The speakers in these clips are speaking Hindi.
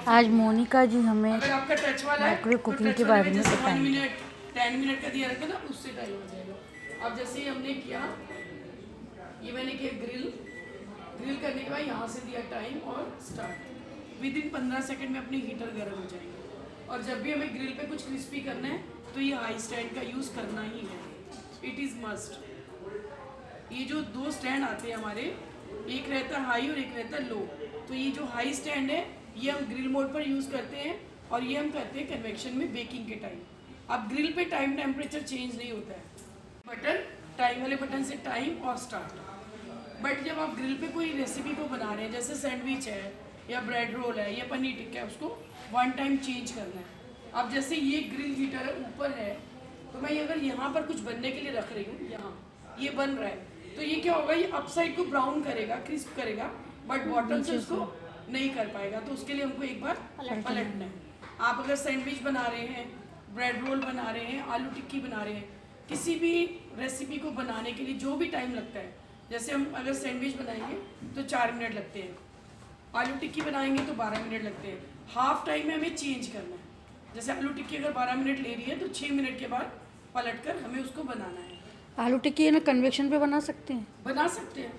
आज मोनिका जी हमें अगर आपका टच वाला है माइक्रो तो कुकिंग टच के वाले बारे में में जैसे 1 बताएंगे। मिनट 10 मिनट का दिया रहता है ना, उससे टाइम हो जाएगा। अब जैसे ही हमने किया, ये मैंने किया ग्रिल करने के बाद यहाँ से दिया टाइम और स्टार्ट। विद इन 15 सेकंड में अपने हीटर गर्म हो जाएंगे। और जब भी हमें ग्रिल पे कुछ क्रिस्पी करना है तो ये हाई स्टैंड का यूज़ करना ही है, इट इज़ मस्ट। ये जो 2 स्टैंड आते हैं हमारे, एक रहता है हाई और एक रहता है लो। तो ये जो हाई स्टैंड है ये हम ग्रिल मोड पर यूज़ करते हैं, और ये हम करते हैं कन्वेक्शन में बेकिंग के टाइम। अब ग्रिल पे टाइम टेम्परेचर चेंज नहीं होता है, बटन टाइम वाले बटन से टाइम और स्टार्ट। बट जब आप ग्रिल पे कोई रेसिपी को बना रहे हैं, जैसे सैंडविच है या ब्रेड रोल है या पनीर टिक्का है, उसको 1 टाइम चेंज करना है। अब जैसे ये ग्रिल हीटर है ऊपर है, तो मैं अगर यहाँ पर कुछ बनने के लिए रख रही हूँ, यहाँ ये बन रहा है, तो ये क्या होगा, ये अपसाइड को ब्राउन करेगा, क्रिस्प करेगा, बट बॉटम से उसको नहीं कर पाएगा। तो उसके लिए हमको एक बार पलटना है। आप अगर सैंडविच बना रहे हैं, ब्रेड रोल बना रहे हैं, आलू टिक्की बना रहे हैं, किसी भी रेसिपी को बनाने के लिए जो भी टाइम लगता है, जैसे हम अगर सैंडविच बनाएंगे तो 4 मिनट लगते हैं, आलू टिक्की बनाएंगे तो 12 मिनट लगते हैं। हाफ टाइम में हमें चेंज करना है। जैसे आलू टिक्की अगर 12 मिनट ले रही है तो 6 मिनट के बाद पलट कर हमें उसको बनाना है। आलू टिक्की है ना, कन्वेक्शन पे बना सकते हैं? बना सकते हैं,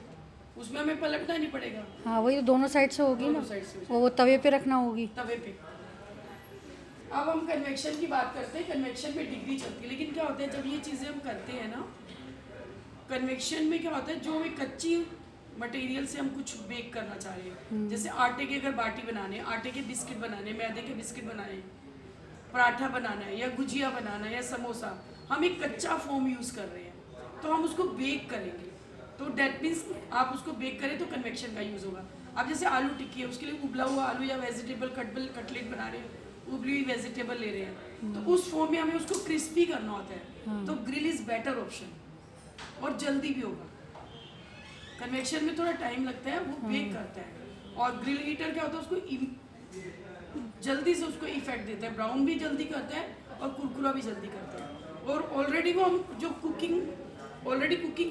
उसमें हमें पलटना नहीं पड़ेगा। हाँ, वही तो दोनों साइड से होगी ना, दोनों साइड से वो तवे पे रखना होगी। तवे पे। अब हम कन्वेक्शन की बात करते हैं। कन्वेक्शन में डिग्री चलती है, लेकिन क्या होता है जब ये चीज़ें हम करते हैं ना, कन्वेक्शन में क्या होता है, जो हमें कच्ची मटेरियल से हम कुछ बेक करना चाह रहे हैं, जैसे आटे के अगर बाटी बनाने, आटे के बिस्किट बनाने, मैदे के बिस्किट बनाने, पराठा बनाना है या गुजिया बनाना है या समोसा, हम एक कच्चा फोम यूज़ कर रहे हैं, तो हम उसको बेक करेंगे। तो डेट मीन्स आप उसको बेक करें तो कन्वेक्शन का यूज़ होगा। अब जैसे आलू टिक्की है, उसके लिए उबला हुआ आलू या वेजिटेबल कटलेट बना रहे हैं, उबली हुई वेजिटेबल ले रहे हैं, तो उस फॉर्म में हमें उसको क्रिस्पी करना होता है। तो ग्रिल इज़ बेटर ऑप्शन, और जल्दी भी होगा। कन्वेक्शन में थोड़ा टाइम लगता है, वो बेक करता है, और ग्रिल हीटर क्या होता है, उसको जल्दी से उसको इफेक्ट देता है, ब्राउन भी जल्दी करता है और कुरकुरा भी जल्दी करता है। और ऑलरेडी वो हम जो कुकिंग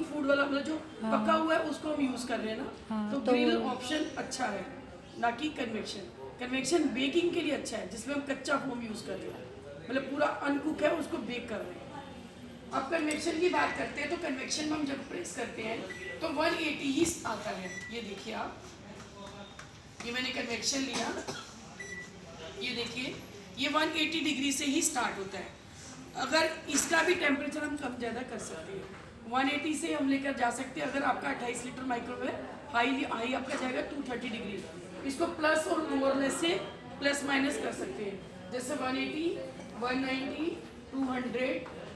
फूड वाला मतलब जो पका हुआ है उसको हम यूज़ कर रहे हैं ना, तो ग्रिल ऑप्शन अच्छा है, ना कि कन्वेक्शन। कन्वेक्शन बेकिंग के लिए अच्छा है, जिसमें हम कच्चा फोम यूज़ कर रहे हैं, मतलब पूरा अनकुक है उसको बेक कर रहे हैं। अब कन्वेक्शन की बात करते हैं, तो कन्वेक्शन में हम जब प्रेस करते हैं तो 180 ही आता है। ये देखिए आप, ये मैंने कन्वेक्शन लिया, ये देखिए ये 180 डिग्री से ही स्टार्ट होता है। अगर इसका भी टेम्परेचर हम कम ज़्यादा कर सकते हैं, 180 से हम लेकर जा सकते हैं। अगर आपका 28 लीटर माइक्रोवेव हाई आपका जाएगा 230 डिग्री, इसको प्लस और लोअरलेस से प्लस माइनस कर सकते हैं। जैसे 180, 190, 200,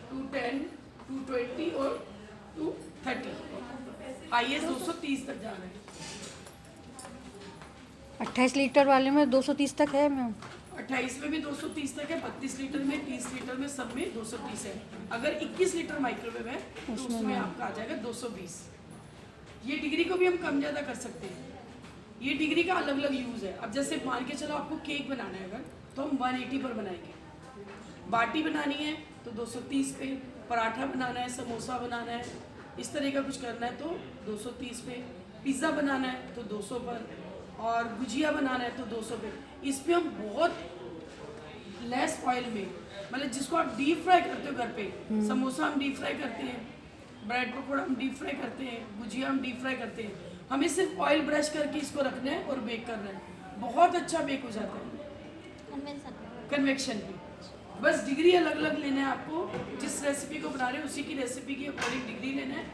210, 220 और 230, हाईएस्ट 230 तक जाना है। 28 लीटर वाले में 230 तक है मैम? 28 में भी 230 तक है, 32 लीटर में, 30 लीटर में, सब में 230 है। अगर 21 लीटर माइक्रोवेव है तो उसमें आपका आ जाएगा 220। ये डिग्री को भी हम कम ज़्यादा कर सकते हैं, ये डिग्री का अलग अलग यूज़ है। अब जैसे मान के चलो आपको केक बनाना है अगर, तो हम 180 पर बनाएंगे। बाटी बनानी है तो 230 पे, पराठा बनाना है, समोसा बनाना है, इस तरह का कुछ करना है तो 230 पे, पिज़्ज़ा बनाना है तो 200 पर, और गुजिया बनाना है तो 200 पे। इस पे हम बहुत लेस ऑयल में, मतलब जिसको आप डीप फ्राई करते हो घर पे, समोसा हम डीप फ्राई करते हैं, ब्रेड पकौड़ा हम डीप फ्राई करते हैं, गुजिया हम डीप फ्राई करते हैं, हमें सिर्फ ऑयल ब्रश करके इसको रखना है और बेक करना है, बहुत अच्छा बेक हो जाता है कन्वेक्शन पे। बस डिग्री अलग अलग लेना है आपको, जिस रेसिपी को बना रहे हैं उसी की रेसिपी की अकॉर्डिंग डिग्री लेना है,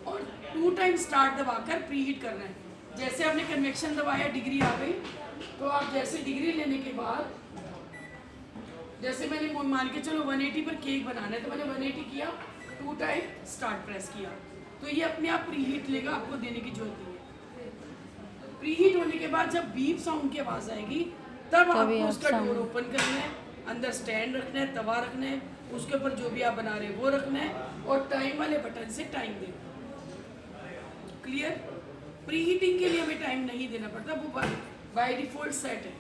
और 2 टाइम स्टार्ट दबाकर प्री हीट करना है। जैसे आपने कन्वेक्शन दबाया, डिग्री आ गई, तो आप जैसे डिग्री लेने के बाद, जैसे मैंने मान के चलो 180 पर केक बनाना है, तो मैंने 180 किया, 2 टाइम स्टार्ट प्रेस किया, तो ये अपने आप प्री हीट लेगा, आपको देने की जरूरत नहीं है। प्री हीट होने के बाद जब बीप साउंड की आवाज़ आएगी तब आपको उसका डोर ओपन करना है, अंदर स्टैंड रखना है, तवा रखना है, उसके ऊपर जो भी आप बना रहे हैं वो रखना है, और टाइम वाले बटन से टाइम देना। क्लियर? प्री हीटिंग के लिए हमें टाइम नहीं देना पड़ता, वो बाय डिफॉल्ट सेट है।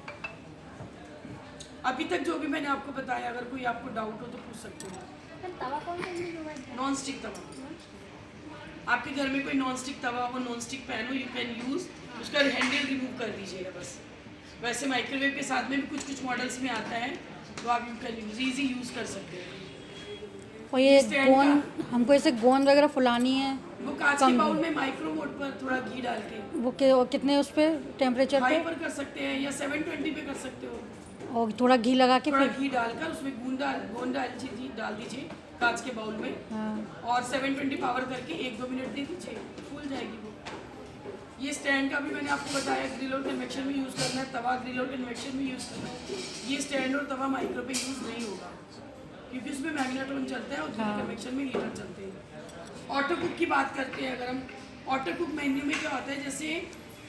अभी तक जो भी मैंने आपको बताया, अगर कोई आपको डाउट हो तो पूछ सकते हो। तवा कौन सा यूज होगा? नॉन स्टिक तवा। आपके घर में कोई नॉन स्टिक तवा हो, नॉन स्टिक पैन हो, यू कैन यूज़, उसका हैंडल रिमूव कर दीजिएगा बस। वैसे माइक्रोवेव के साथ में भी कुछ कुछ मॉडल्स में आता है, तो आप ईजी यूज़ कर सकते हैं। और ये स्टैंड गोंद, हमको ऐसे गोंद वगैरह फुलानी है, वो कांच के बाउल में माइक्रो मोड पर थोड़ा घी डाल के वो कितने उस पे टेम्परेचर हाई पे, पर कर सकते हैं या 720 पे कर सकते हो। और थोड़ा घी लगा के थोड़ा फिर। घी डालकर उसमें गोंद डाल दीजिए कांच के बाउल में, हाँ, और 720 पावर करके 1-2 मिनट दे दीजिए, फूल जाएगी वो। ये स्टैंड का भी मैंने आपको बताया, ग्रिल और कन्वेक्शन में यूज़ करना है, तवा ग्रिल और कन्वेक्शन में यूज़ करना है। ये स्टैंड और तवा माइक्रो पे यूज़ नहीं होगा, क्योंकि उसमें मैग्नेट्रॉन चलता है और ग्रिल कन्वेक्शन में हीटर चलते हैं। ऑटो कुक की बात करते हैं अगर हम, ऑटो कुक मेन्यू में क्या होता है, जैसे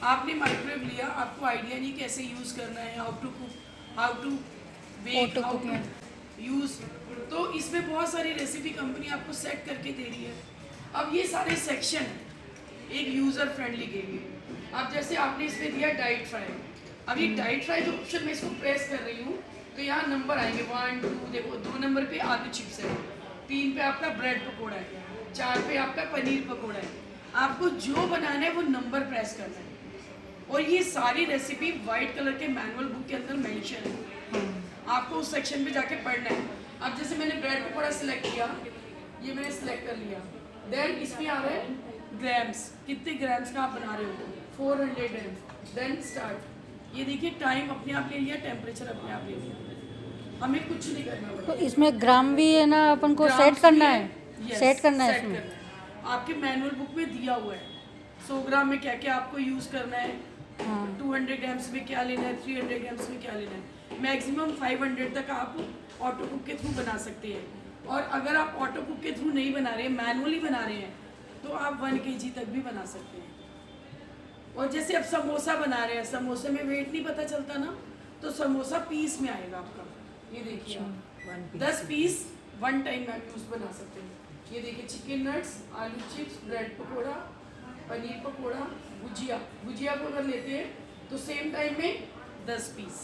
आपने माइक्रोवेव लिया, आपको आइडिया नहीं कैसे यूज़ करना है, how to cook, how to bake, how to use, तो इसमें बहुत सारी रेसिपी कंपनी आपको सेट करके दे रही है। अब ये सारे सेक्शन एक यूज़र फ्रेंडली के लिए, अब जैसे आपने इसमें दिया डाइट फ्राई, अब ये डाइट फ्राई जो ऑप्शन मैं इसको प्रेस कर रही हूँ, तो यहाँ नंबर आएंगे 1 2, देखो 2 नंबर पे आलू चिप्स है, 3 पे आपका ब्रेड पकौड़ा है, 4 पे आपका पनीर पकौड़ा है। आपको जो बनाना है वो नंबर प्रेस करना है, और ये सारी रेसिपी वाइट कलर के मैनुअल बुक के अंदर मेंशन है, आपको उस सेक्शन पे जाके पढ़ना है। अब जैसे मैंने ब्रेड पकौड़ा सिलेक्ट किया, ये मैंने सिलेक्ट कर लिया, देन इसमें आ रहा है ग्राम्स, कितने ग्राम्स का आप बना रहे हो, 400 ग्राम्स, देन स्टार्ट। ये देखिए टाइम अपने आप ले लिया, टेम्परेचर अपने आप ले लिया, हमें कुछ नहीं करना पड़ेगा। तो इसमें ग्राम भी है ना, अपन को सेट करना है, सेट करना है इसमें। आपके मैनुअल बुक में दिया हुआ है 100 ग्राम में क्या क्या आपको यूज़ करना है, 200 ग्राम्स में क्या लेना है, 300 ग्राम्स में क्या लेना है। मैक्सिमम 500 तक आप ऑटो कुक के थ्रू बना सकते हैं, और अगर आप ऑटो कुक के थ्रू नहीं बना रहे हैं, मैनुअली बना रहे हैं, तो आप 1 kg तक भी बना सकते हैं। और जैसे अब समोसा बना रहे हैं, समोसे में वेट नहीं पता चलता ना, तो समोसा पीस में आएगा आपका, ये देखिए 10 पीस 1 टाइम में यूज बना सकते हैं। ये देखिए चिकन नट्स, आलू चिप्स, ब्रेड पकौड़ा, पनीर पकौड़ा, भुजिया, भुजिया को अगर लेते हैं तो सेम टाइम में 10 पीस।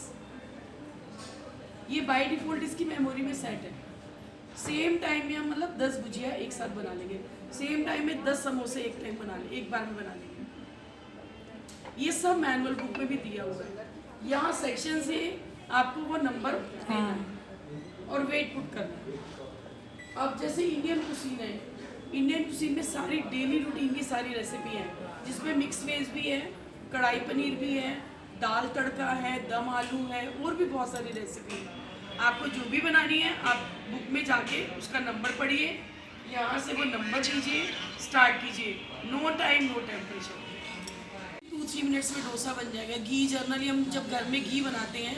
ये बाय डिफॉल्ट इसकी मेमोरी में सेट है, सेम टाइम में हम मतलब 10 भुजिया एक साथ बना लेंगे, सेम टाइम में 10 समोसे एक टाइम बना ले, एक बार में बना लेंगे। ये सब मैनुअल बुक में भी दिया हुआ है, यहाँ सेक्शन से आपको वो नंबर देना है और वेट पुट करना है। अब जैसे इंडियन कुसीन है, इंडियन कुसीन में सारी डेली रूटीन की सारी रेसिपी है, जिसमें मिक्स वेज भी है, कढ़ाई पनीर भी है, दाल तड़का है, दम आलू है, और भी बहुत सारी रेसिपी है। आपको जो भी बनानी है आप बुक में जाके उसका नंबर पढ़िए, यहाँ से वो नंबर दीजिए, स्टार्ट कीजिए, no time no temperature. 2-3 minutes में डोसा बन जाएगा। घी जनरली हम जब घर में घी बनाते हैं,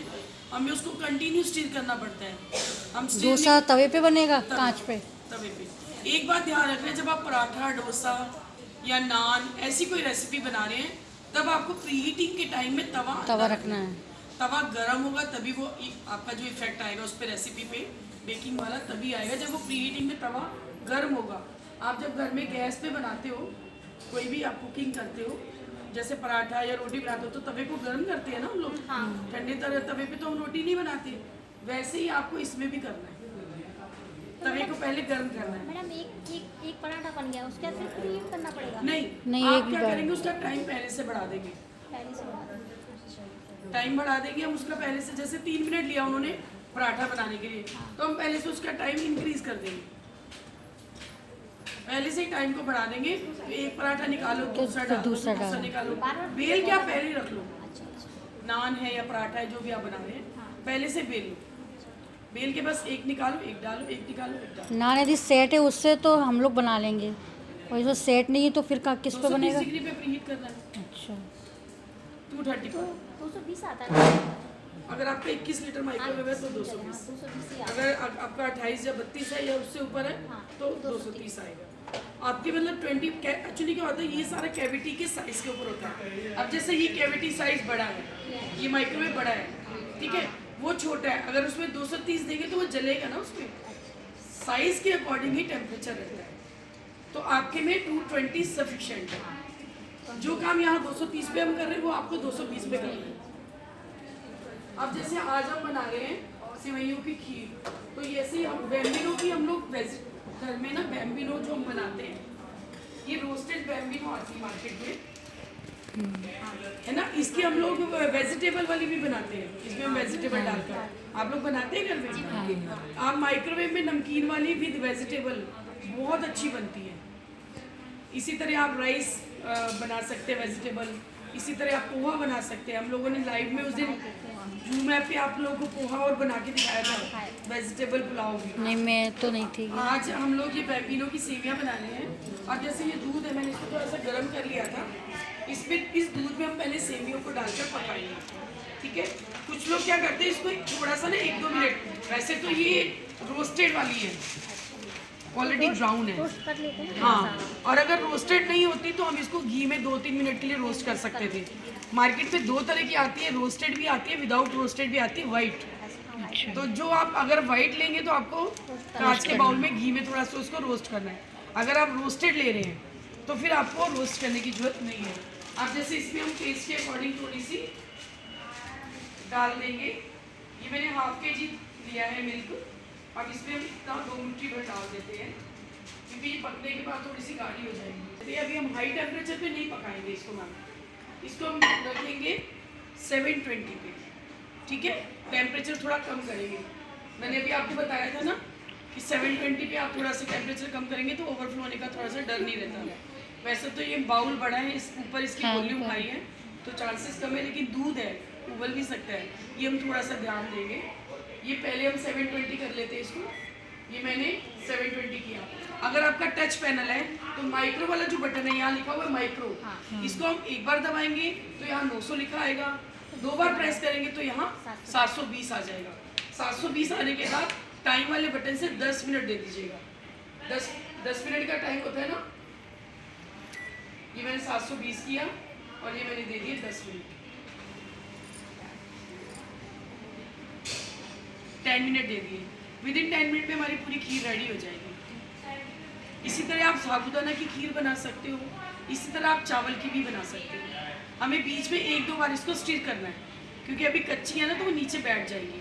हमें उसको कंटिन्यू स्टीर करना पड़ता है। हम डोसा तवे पे बनेगा, कांच पे, तवे पे। एक बात ध्यान रखना, जब आप पराठा, डोसा या नान ऐसी कोई रेसिपी बना रहे हैं, तब आपको प्री हीटिंग के टाइम में तवा रखना है। तवा गर्म होगा तभी वो आपका जो इफेक्ट आएगा उस पर रेसिपी पे बेकिंग वाला तभी आएगा जब वो प्री हीटिंग में तवा गर्म होगा। आप जब घर में गैस पे बनाते हो, कोई भी आप कुकिंग करते हो, जैसे पराठा या रोटी बनाते हो, तो तवे को गर्म करते हैं ना हम लोग, ठंडे तवे पे तो हम रोटी नहीं बनाते, वैसे ही आपको इसमें भी करना है, तवे को पहले गर्म करना है। मैडम एक पराठा बन गया, उसके बाद फिर प्रीहीट करना पड़ेगा? नहीं, आप क्या करेंगे, उसका टाइम पहले से बढ़ा देंगे, पहले से बढ़ा देंगे। टाइम बढ़ा देंगे हम उसका पहले से। जैसे 3 मिनट लिया उन्होंने पराठा बनाने के लिए, तो हम पहले से उसका टाइम इंक्रीज कर देंगे, पहले से ही टाइम को बढ़ा देंगे। तो एक पराठा निकालो, दूसरा डालो, दूसरा निकालो, बेल क्या पहले ही रख लो। नान है या पराठा है, जो भी आप बना रहे हैं, पहले से बेल लो, बेल के बस एक निकालो, एक डालो, एक निकालो, एक डालो। नान यदि सेट है उससे तो हम लोग बना लेंगे, और जो सेट नहीं है तो फिर किस पे बनेगा? 230 डिग्री पे प्रीहीट करना है। अच्छा, 230 पर। 220 आता है। अगर आपका 21 लीटर माइक्रोवेव है तो 220, 220 अगर आपका 28 या 32 है या उससे ऊपर है तो 230 आएगा। आपके मतलब 20 एक्चुअली क्या होता है, ये सारा कैविटी के साइज के ऊपर होता है। अब जैसे ये कैविटी साइज बड़ा है, ये माइक्रोवेव बड़ा है, ठीक है, वो छोटा है, अगर उसमें 230 देंगे तो वो जलेगा ना, उसमें साइज के अकॉर्डिंग ही टेम्परेचर रहता है। तो आपके में 220 सफिशिएंट है। जो काम यहाँ 230 पे हम कर रहे हैं वो आपको 220 पे करना है। अब जैसे आज हम बना रहे हैं सेवइयों की खीर, तो ऐसे ही हम बैम्बिनो की हम लोग घर में ना बैम्बिनो जो हम बनाते हैं, ये रोस्टेड बैम्बिनो आती है मार्केट में, है ना। इसकी हम लोग वेजिटेबल वाली भी बनाते हैं, इसमें हम वेजिटेबल डालकर, आप लोग बनाते हैं घर में। आप माइक्रोवेव में नमकीन वाली विद वेजिटेबल बहुत अच्छी बनती है। इसी तरह आप राइस बना सकते हैं वेजिटेबल, इसी तरह आप पोहा बना सकते हैं। हम लोगों ने लाइव में उस दिन जूम ऐप पे आप लोगों को पोहा और बना के दिखाया था, वेजिटेबल पुलाव भी। नहीं मैं तो नहीं थी। आज हम लोग ये बैम्बिनो की सेवियां बनाने हैं। और जैसे ये दूध है, मैंने इसको थोड़ा सा गर्म कर लिया था, इसमें इस दूध में हम पहले सेवियों को डालकर पकाएंगे, ठीक है। कुछ लोग क्या करते हैं, इसको थोड़ा सा ना 1-2 मिनट, वैसे तो ये रोस्टेड वाली है, ऑलरेडी ब्राउन है, रोस्ट कर लेते हैं। हाँ। और अगर रोस्टेड नहीं होती तो हम इसको घी में 2-3 मिनट के लिए रोस्ट कर सकते थे। मार्केट में 2 तरह की आती है, रोस्टेड भी आती है, विदाउट रोस्टेड भी आती है, वाइट। तो जो आप अगर वाइट लेंगे तो आपको कांच के बाउल में घी में थोड़ा सा उसको रोस्ट करना है। अगर आप रोस्टेड ले रहे हैं तो फिर आपको रोस्ट करने की जरूरत नहीं है। अब जैसे इसमें हम टेस्ट के अकॉर्डिंग थोड़ी सी डाल देंगे। ये मैंने ½ kg लिया है मिल्क। अब इसमें हम इतना 2 मुट्ठी भर डाल देते हैं, क्योंकि ये पकने के बाद थोड़ी सी गाढ़ी हो जाएगी। तो अभी हम हाई टेम्परेचर पे नहीं पकाएंगे इसको मैम, इसको हम रखेंगे 720 पे, ठीक है। टेम्परेचर थोड़ा कम करेंगे। मैंने अभी आपको बताया था ना कि 720 पे आप थोड़ा सा टेम्परेचर कम करेंगे तो ओवरफ्लो होने का थोड़ा सा डर नहीं रहता। वैसे तो ये बाउल बड़ा है, इस ऊपर इसकी वॉल्यूम हाई है तो चांसेस कम है, लेकिन दूध है, उबल भी सकता है, ये हम थोड़ा सा ध्यान देंगे। ये पहले हम 720 कर लेते हैं इसको। ये मैंने 720 किया। अगर आपका टच पैनल है तो माइक्रो वाला जो बटन है, यहाँ लिखा हुआ है माइक्रो, इसको हम एक बार दबाएंगे तो यहाँ 900 लिखा आएगा, 2 बार प्रेस करेंगे तो यहाँ 720 आ जाएगा। 720 आने के बाद टाइम वाले बटन से 10 मिनट दे दीजिएगा। 10 मिनट का टाइम होता है ना। ये मैंने 720 किया और ये मैंने दे दिए 10 मिनट। 10 मिनट दे दिए। विदिन 10 मिनट में हमारी पूरी खीर रेडी हो जाएगी। इसी तरह आप साबूदाना की खीर बना सकते हो, इसी तरह आप चावल की भी बना सकते हो। हमें बीच में 1-2 बार इसको स्टिर करना है, क्योंकि अभी कच्ची है ना तो वो नीचे बैठ जाएगी,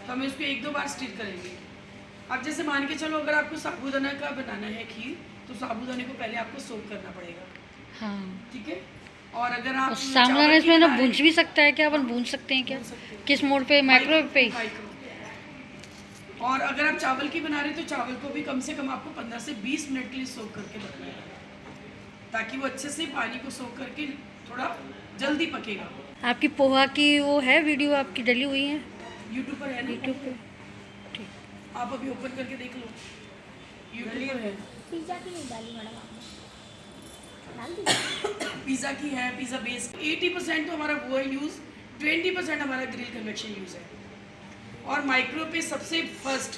तो हमें उसको 1-2 बार स्टिर करेंगे। अब जैसे मान के चलो, अगर आपको साबूदाना का बनाना है खीर तो साबूदाने को पहले आपको सोक करना पड़ेगा, हाँ ठीक है। और अगर आप साबूदाना इसमें ना भूंज भी सकता है क्या? अपन भूंज सकते हैं क्या? किस मोड पे? माइक्रोवेव पे? और अगर आप चावल की बना रहे हैं तो चावल को भी कम से कम आपको 15 से 20 मिनट के लिए सोक करके रखना है, ताकि वो अच्छे से पानी को सोक करके थोड़ा जल्दी पकेगा। आपकी पोहा की वो है वीडियो आपकी डली हुई है यूट्यूब पर है ना, यूट्यूब पे? ठीक। आप अभी ओपन करके देख लो, यूट्यूब पर है। पिज्जा की नहीं डाली मैडम आपने? डाल दी? पिज़्ज़ा की है, पिज़्ज़ा बेस 80% तो हमारा वो है यूज़, 20% हमारा ग्रिल कन्वेक्शन यूज़ है। और माइक्रो पे सबसे फर्स्ट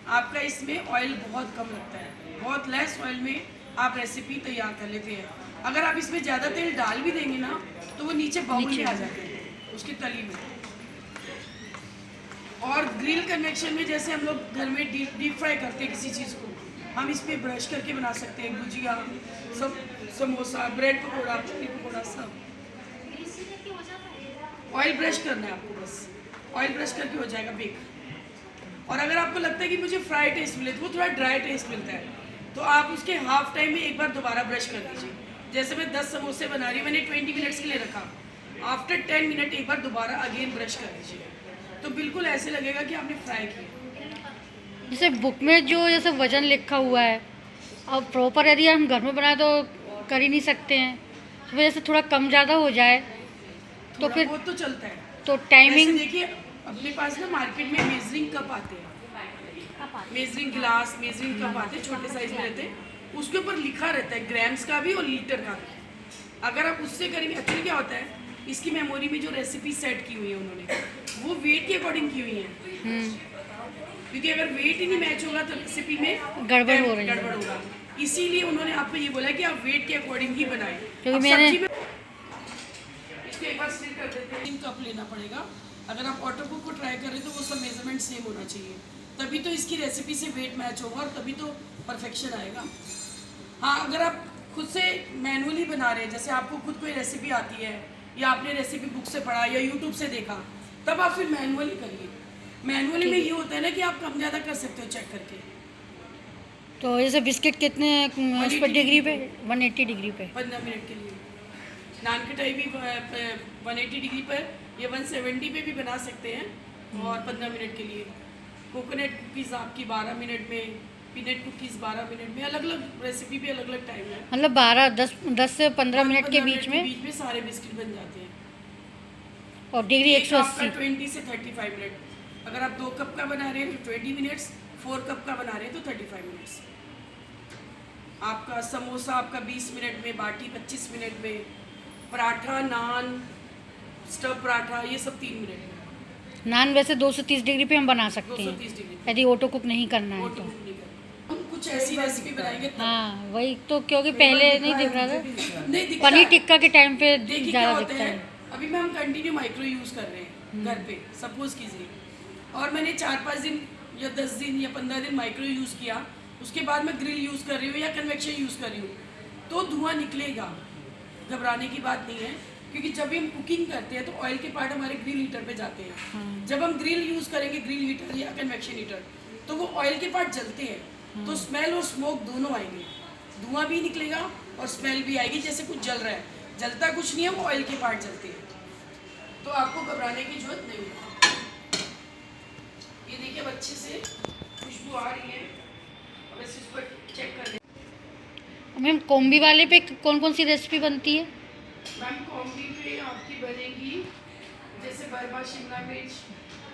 आपका इसमें ऑयल बहुत कम लगता है, बहुत लेस ऑयल में आप रेसिपी तैयार कर लेते हैं। अगर आप इसमें ज़्यादा तेल डाल भी देंगे ना तो वो नीचे बाउल में आ जाते हैं, उसकी तली में। और ग्रिल कन्वेक्शन में जैसे हम लोग घर में डीप फ्राई करते हैं किसी चीज़ को, हम इस पर ब्रश करके बना सकते हैं। भुजिया, सब, समोसा, ब्रेड पकौड़ा, पनीर पकौड़ा, सब ऑयल ब्रश करना है आपको, बस ऑयल ब्रश करके हो जाएगा बेक। और अगर आपको लगता है कि मुझे फ्राई टेस्ट मिले तो वो थोड़ा ड्राई टेस्ट मिलता है, तो आप उसके हाफ टाइम में एक बार दोबारा ब्रश कर दीजिए। जैसे मैं 10 समोसे बना रही हूँ, मैंने 20 मिनट्स के लिए रखा, आफ्टर 10 मिनट एक बार दोबारा अगेन ब्रश कर दीजिए, तो बिल्कुल ऐसे लगेगा कि आपने फ्राई किया। जैसे बुक में जो जैसे वजन लिखा हुआ है, अब प्रॉपर यदि हम घर में बनाए तो कर ही नहीं सकते हैं, तो वजह से थोड़ा कम ज़्यादा हो जाए तो फिर वो तो चलता है। तो टाइमिंग देखिए अपने पास ना मार्केट में मेजरिंग कप आते हैं, मेजरिंग गिलास, मेजरिंग कप आते हैं, छोटे साइज में रहते हैं, उसके ऊपर लिखा रहता है ग्राम्स का भी और लीटर का भी। अगर आप उससे करेंगे, एक्चुअली क्या होता है, इसकी मेमोरी में जो रेसिपी सेट की हुई है उन्होंने, वो वेट के अकॉर्डिंग की हुई है, क्योंकि अगर वेट ही नहीं मैच होगा तो रेसिपी में गड़बड़ हो रही है। गड़बड़ होगा। इसीलिए उन्होंने आपको ये बोला कि आप वेट के अकॉर्डिंग ही बनाएं। क्योंकि मैंने इसको एक बार स्टिर कर देते हैं। 3 कप लेना पड़ेगा। अगर आप ऑटो कुक को ट्राई कर रहे हैं तो वो सब मेजरमेंट सेम होना चाहिए, तभी तो इसकी रेसिपी से वेट मैच होगा और तभी तो परफेक्शन आएगा। हाँ, अगर आप खुद से मैनुअली बना रहे हैं, जैसे आपको खुद कोई रेसिपी आती है या आपने रेसिपी बुक से पढ़ा या यूट्यूब से देखा, तब आप फिर मैनुअली करिए। मैनुअली में ये होता है ना कि आप कम ज़्यादा कर सकते हो चेक करके। तो जैसे बिस्किट कितने डिग्री पे? 180 डिग्री पे 15 मिनट के लिए। नान कटाई भी 180 डिग्री पर या 170 पे भी बना सकते हैं और 15 मिनट के लिए। कोकोनट कुकीज़ आपकी 12 मिनट में, पीनट कुकीज़ 12 मिनट में, अलग अलग रेसिपी पे अलग अलग टाइम है। मतलब 10 से 15 मिनट के बीच में सारे बिस्किट बन जाते हैं। और डिग्री एक आपका 180। 20 से 35 मिनट। अगर आप 2 कप का बना रहे हैं तो 20 मिनट्स, 4 कप का बना रहे हैं तो 35 मिनट्स। आपका समोसा आपका 20 मिनट में, बाटी 25 मिनट में, पराठा, नान, स्टफ पराठा ये सब 3 मिनट में। नान वैसे 230 डिग्री पे हम बना सकते 230 हैं डिग्री यदि ऑटो कुक नहीं करना है तो। हम कुछ ऐसी रेसिपी बनाएंगे तब। हाँ वही तो, क्योंकि पहले नहीं दिख रहा था, नहीं दिखता पनीर है। टिक्का के टाइम पे देखिए क्या ज़्यादा होता दिखता है, है। अभी मैं हम कंटिन्यू माइक्रो यूज़ कर रहे हैं घर पे, सपोज कीजिए, और मैंने 4-5 दिन या 10 दिन या 15 दिन माइक्रो यूज़ किया, उसके बाद मैं ग्रिल यूज़ कर रही हूँ या कन्वेक्शन यूज़ कर रही हूँ, तो धुआं निकलेगा, घबराने की बात नहीं है। क्योंकि जब हम कुकिंग करते हैं तो ऑयल के पार्ट हमारे ग्रिल हीटर पे जाते हैं। जब हम ग्रिल यूज़ करेंगे, ग्रिल हीटर या कन्वेक्शन हीटर, तो वो ऑयल के पार्ट जलते हैं, तो स्मेल और स्मोक दोनों आएंगे, धुआं भी निकलेगा और स्मेल भी आएगी जैसे कुछ जल रहा है। जलता कुछ नहीं है, वो ऑयल के पार्ट जलते हैं, तो आपको घबराने की जरूरत नहीं है। ये देखिए अब अच्छे से खुशबू आ रही है, अब इस पर चेक कर लें। मैम कोम्बी वाले पे कौन कौन सी रेसिपी बनती है? मैम कॉम्बी पे आपकी बनेगी जैसे बर्मा शिमला मिर्च,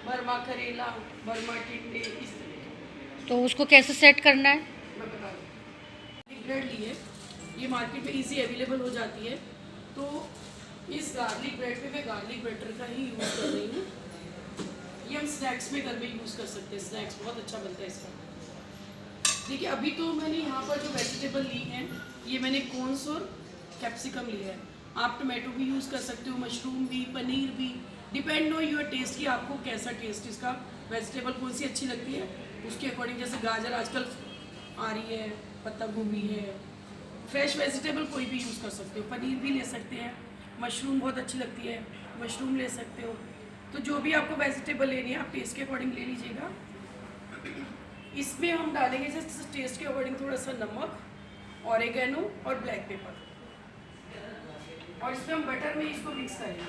बर्मा करेला, बर्मा टिंडे, इस तरह की। तो उसको कैसे सेट करना है? मैं बता दूँ, ब्रेड ली है, ये मार्केट में इजी अवेलेबल हो जाती है, तो इस गार्लिक ब्रेड पे मैं गार्लिक बटर का ही यूज़ कर रही हूँ। ये हम स्नैक्स में घर में यूज़ कर सकते हैं, स्नैक्स बहुत अच्छा बनता है इसका। देखिए अभी तो मैंने यहाँ पर जो वेजिटेबल ली हैं, ये मैंने कॉर्न्स और कैप्सिकम लिया है। आप टोमेटो भी यूज़ कर सकते हो, मशरूम भी, पनीर भी, डिपेंड ऑन योर टेस्ट की आपको कैसा टेस्ट इसका, वेजिटेबल कौन सी अच्छी लगती है उसके अकॉर्डिंग। जैसे गाजर आजकल आ रही है, पत्ता गोभी है, फ्रेश वेजिटेबल कोई भी यूज़ कर सकते हो, पनीर भी ले सकते हैं, मशरूम बहुत अच्छी लगती है, मशरूम ले सकते हो। तो जो भी आपको वेजिटेबल लेनी है आप टेस्ट के अकॉर्डिंग ले लीजिएगा। इसमें हम डालेंगे जैसे टेस्ट के अकॉर्डिंग थोड़ा सा नमक, ऑरिगेनो और ब्लैक पेपर, और इसमें हम बटर में इसको मिक्स करेंगे,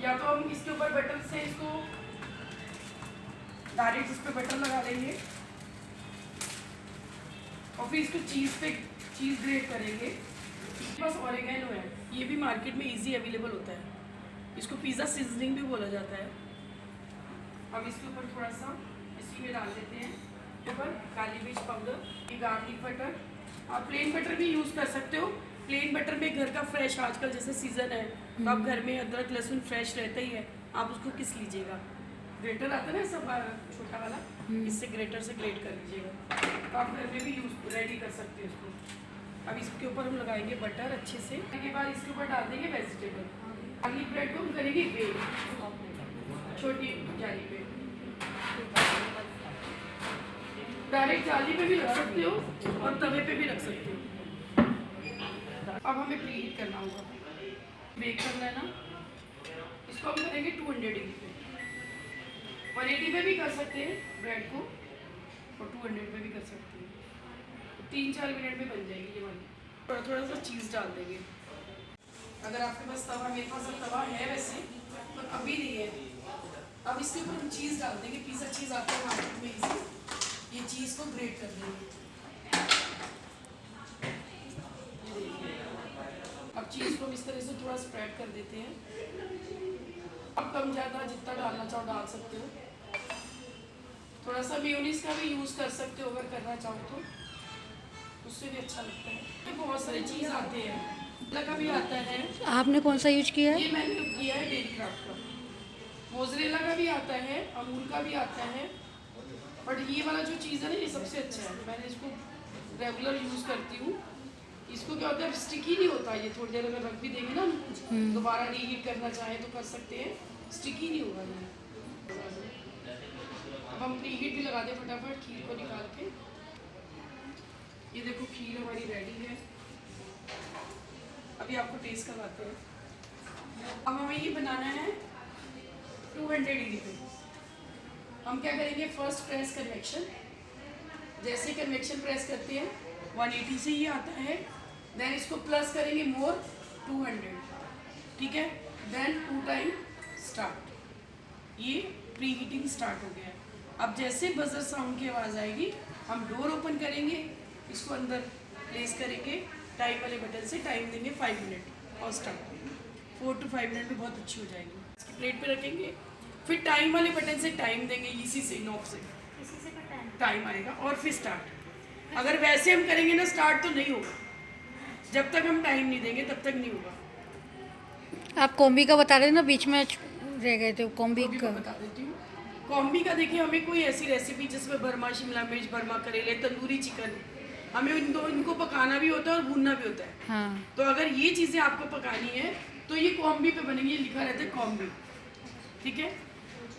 या तो हम इसके ऊपर बटर से इसको डायरेक्ट इस पर बटर लगा लेंगे और फिर इसको चीज़ ग्रेट करेंगे। बस ऑरिगेनो है, ये भी मार्केट में इजी अवेलेबल होता है, इसको पिज़्ज़ा सीजनिंग भी बोला जाता है। अब इसके ऊपर थोड़ा सा इसी में डाल देते हैं, ऊपर काली मिर्च पाउडर, ये गार्लिक बटर, आप प्लेन बटर भी यूज़ कर सकते हो। प्लेन बटर में घर का फ्रेश, आजकल जैसे सीज़न है तो आप घर में अदरक लहसुन फ्रेश रहता ही है, आप उसको किस लीजिएगा, ग्रेटर आता है ना सब छोटा वाला, इससे ग्रेटर से ग्रेट कर लीजिएगा, तो आप घर में भी यूज़ रेडी कर सकते हो इसको। अब इसके ऊपर हम लगाएंगे बटर अच्छे से, उसके बाद इसके ऊपर डाल देंगे वेजिटेबल। गार्लिक ब्रेड को हम करेंगे बेक छोटी जाली पे, डायरेक्ट जाली पे भी रख सकते हो और तवे पे भी रख सकते हो। अब हमें प्री हीट करना होगा, बेक करना है ना, इसको हम करेंगे 200 डिग्री पे, 180 पे भी कर सकते हैं ब्रेड को और 200 पे भी कर सकते हैं, तो 3-4 मिनट में बन जाएगी ये वाली। थोड़ा सा चीज़ डाल देंगे, अगर आपके पास तवा, मेरे पास अब तवा है वैसे पर अभी नहीं है। अब इसके ऊपर हम चीज़ डाल देंगे, पिज़्ज़ा चीज़ आता है मार्केट में इजी, ये चीज़ को ग्रेट कर देंगे। अब चीज़ को इस तरह से थोड़ा स्प्रेड कर देते हैं, अब कम ज़्यादा जितना डालना चाहो डाल सकते हो, थोड़ा सा मेयोनीज का भी यूज़ कर सकते हो अगर करना चाहो तो, उससे भी अच्छा लगता है। तो बहुत सारी चीज़ आते हैं, का भी आता है, आपने कौन सा यूज किया है? ये मैंने किया है डेरी क्राफ्ट का, मोज़रेला का भी आता है, अमूल का भी आता है, बट ये वाला जो चीज़ है ना ये सबसे अच्छा है, मैंने इसको रेगुलर यूज़ करती हूँ। इसको क्या होता है, स्टिकी नहीं होता, ये थोड़ी देर अगर रख भी देंगे ना, दोबारा रीहीट करना चाहें तो कर सकते हैं, स्टिकी नहीं होगा ये। अब हम प्रीहीट भी लगा दें फटाफट खीर को निकाल के। ये देखो खीर हमारी रेडी है, अभी आपको टेस्ट करवाते हैं। अब हमें ये बनाना है 200 डिग्री पे। हम क्या करेंगे, फर्स्ट प्रेस कन्वेक्शन, जैसे कन्वेक्शन प्रेस करते हैं 180 से ये आता है, देन इसको प्लस करेंगे मोर 200, ठीक है। देन 2 टाइम स्टार्ट, ये प्री हीटिंग स्टार्ट हो गया है। अब जैसे बजर साउंड की आवाज़ आएगी हम डोर ओपन करेंगे, इसको अंदर प्लेस करेंगे, टाइम वाले बटन से टाइम देंगे 5 मिनट और स्टार्ट 4 to 5 मिनट में बहुत अच्छी हो जाएगी। इसकी प्लेट पे रखेंगे, फिर टाइम वाले बटन से टाइम देंगे, इसी से नॉब से इसी से पता है। टाइम आएगा और फिर स्टार्ट। अगर वैसे हम करेंगे ना स्टार्ट तो नहीं होगा, जब तक हम टाइम नहीं देंगे तब तक नहीं होगा। आप कॉम्बी का बता रहे थे ना, बीच में रह गए थे कॉम्बी कॉम्बी का। का बता देती हूँ। कॉम्बी का देखिए, हमें कोई ऐसी रेसिपी जिसमें बर्मा शिमला मिर्च, बर्मा करेले, तंदूरी चिकन, हमें इनको पकाना भी होता है और भूनना भी होता है। हाँ, तो अगर ये चीज़ें आपको पकानी है तो ये कॉम्बी पे बनेंगी, ये लिखा रहता है कॉम्बी, ठीक है।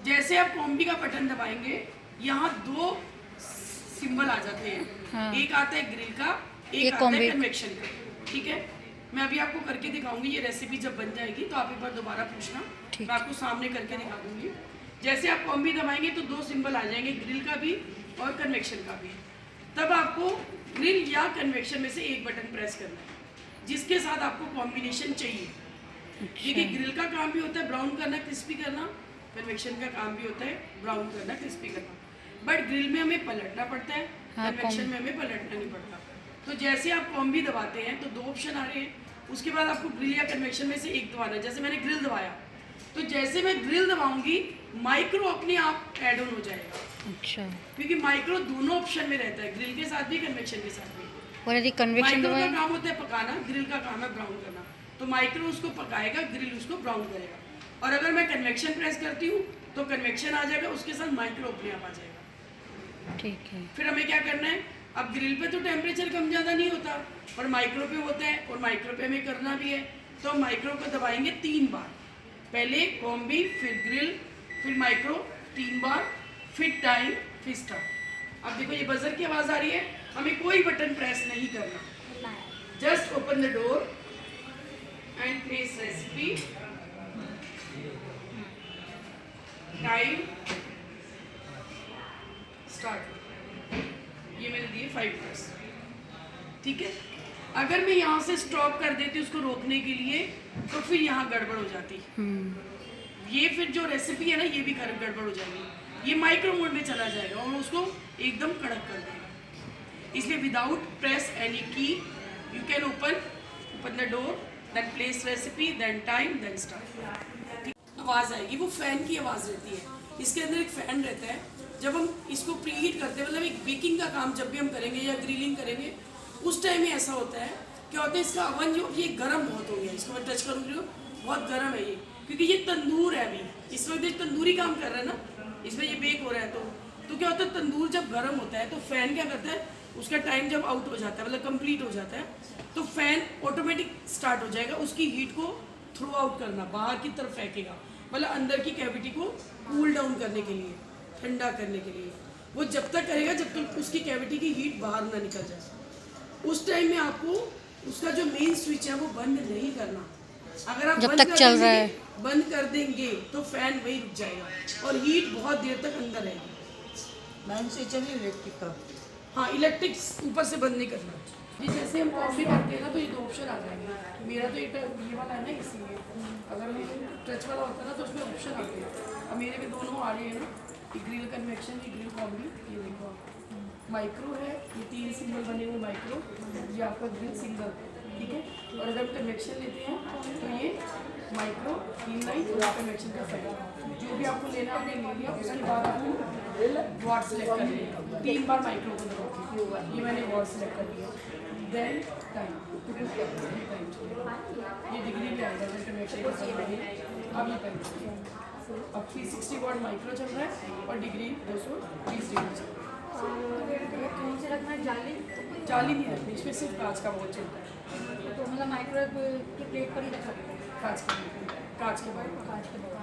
जैसे आप कॉम्बी का बटन दबाएंगे यहाँ 2 सिंबल आ जाते हैं, हाँ। एक आता है ग्रिल का, एक एक आता है कॉम्बी। कन्वेक्शन का, ठीक है। मैं अभी आपको करके दिखाऊंगी, ये रेसिपी जब बन जाएगी तो आप एक बार दोबारा पूछना, ठीक। मैं आपको सामने करके दिखा दूंगी। जैसे आप कॉम्बी दबाएंगे तो 2 सिंबल आ जाएंगे, ग्रिल का भी और कन्वेक्शन का भी। तब आपको ग्रिल या कन्वेक्शन में से एक बटन प्रेस करना है जिसके साथ आपको कॉम्बिनेशन चाहिए। क्योंकि ग्रिल का काम भी होता है ब्राउन करना, क्रिस्पी करना, कन्वेक्शन का काम भी होता है ब्राउन करना, क्रिस्पी करना। बट ग्रिल में हमें पलटना पड़ता है, हाँ, कन्वेक्शन में हमें पलटना नहीं पड़ता। तो जैसे आप कॉम्बी दबाते हैं तो 2 ऑप्शन आ रहे हैं, उसके बाद आपको ग्रिल या कन्वेक्शन में से एक दबाना है। जैसे मैंने ग्रिल दबाया तो जैसे मैं ग्रिल दबाऊंगी माइक्रो अपने आप ऐड ऑन हो जाएगा, अच्छा। क्योंकि माइक्रो दोनों ऑप्शन में रहता है, ग्रिल के साथ भी कन्वेक्शन के साथ भी। और यदि कन्वेक्शन माइक्रो का दबाए काम होता है पकाना, ग्रिल का काम है ब्राउन करना। तो माइक्रो उसको पकाएगा, ग्रिल उसको ब्राउन करेगा। और अगर मैं कन्वेक्शन प्रेस करती हूँ तो कन्वेक्शन आ जाएगा, उसके साथ माइक्रो अपने आप आ जाएगा। ठीक है। फिर हमें क्या करना है, अब ग्रिल पे तो टेम्परेचर कम ज़्यादा नहीं होता और माइक्रो पे होता है, और माइक्रो पे हमें करना भी है। तो हम माइक्रो को दबाएंगे 3 बार, पहले कॉम्बी, फिर ग्रिल, फिर माइक्रो 3 बार, फिर टाइम, फिर स्टार्ट। अब देखो ये बजर की आवाज़ आ रही है, हमें कोई बटन प्रेस नहीं करना, just open the door and place recipe, time, start. ये मैंने दिए 5 प्रेस, ठीक है। अगर मैं यहाँ से स्टॉप कर देती उसको रोकने के लिए तो फिर यहाँ गड़बड़ हो जाती। ये फिर जो रेसिपी है ना ये भी गड़बड़ हो जाएगी, ये माइक्रो मोड में चला जाएगा और उसको एकदम कड़क कर देगा। इसलिए without press any key you can open the door, then place recipe, then time, then start. आवाज़ आएगी, वो फैन की आवाज़ रहती है। इसके अंदर एक फ़ैन रहता है, जब हम इसको प्रीहीट करते हैं, मतलब एक बेकिंग का काम जब भी हम करेंगे या ग्रिलिंग करेंगे उस टाइम में ऐसा होता है, क्या होता है इसका अवन जो ये गर्म बहुत हो गया, इसको मैं टच करूँगी बहुत गर्म है ये, क्योंकि ये तंदूर है। अभी इस वक्त तंदूरी काम कर रहा है ना, इसमें ये बेक हो रहा है। तो क्या होता है, तंदूर जब गर्म होता है तो फ़ैन क्या करता है, उसका टाइम जब आउट हो जाता है, मतलब कंप्लीट हो जाता है, तो फ़ैन ऑटोमेटिक स्टार्ट हो जाएगा उसकी हीट को थ्रो आउट करना, बाहर की तरफ फेंकेगा, मतलब अंदर की कैविटी को कूल डाउन करने के लिए, ठंडा करने के लिए। वो जब तक करेगा जब तक उसकी कैविटी की हीट बाहर ना निकल जाए। उस टाइम में आपको उसका जो मेन स्विच है वो बंद नहीं करना। अगर आप जब बंद तक कर चल रहा देंगे, है बंद कर देंगे तो फैन वही रुक जाएगा और हीट बहुत देर तक अंदर रहेगी। मैन स्विच है इलेक्ट्रिक का। हाँ, इलेक्ट्रिक ऊपर से बंद नहीं करना। जी जैसे हम कॉफी करते हैं ना तो ये 2 ऑप्शन आ जाएंगे। मेरा तो ये वाला है ना, इसलिए अगर हम टच वाला होता है ना तो उसमें ऑप्शन आते हैं। अब मेरे में दोनों आ रहे हैं ना, ये ग्रिल कन्वेक्शन, ये ग्रिल कॉम्बी, ये देखो माइक्रो है, ये 3 सिंबल बने हुए माइक्रो, ये आपका ग्रिल सिंगल, ठीक है। और अगर हम कन्वेक्शन लेते हैं तो ये माइक्रो 3 लाइन और कन्वेक्शन का फैन, जो भी आपको लेना आपने ले लिया। उसके बाद आपको वाट सेलेक्ट कर लिया, 3 बार माइक्रो को दबाओ, ये मैंने वाट सेलेक्ट कर लिया। देन टाइम, ये डिग्री भी आएगा कन्वेक्शन का फैन। अब ये टाइम, अब 360 वाट माइक्रो चल रहा है और डिग्री 220 डिग्री चल रहा है। कौन से रखना है, जाली? जाली नहीं रखनी, इसमें सिर्फ कांच का बहुत चलता है। तो मतलब माइक्रोवेव की प्लेट पर ही रखा है, कांच के बारे में, कांच के बाद।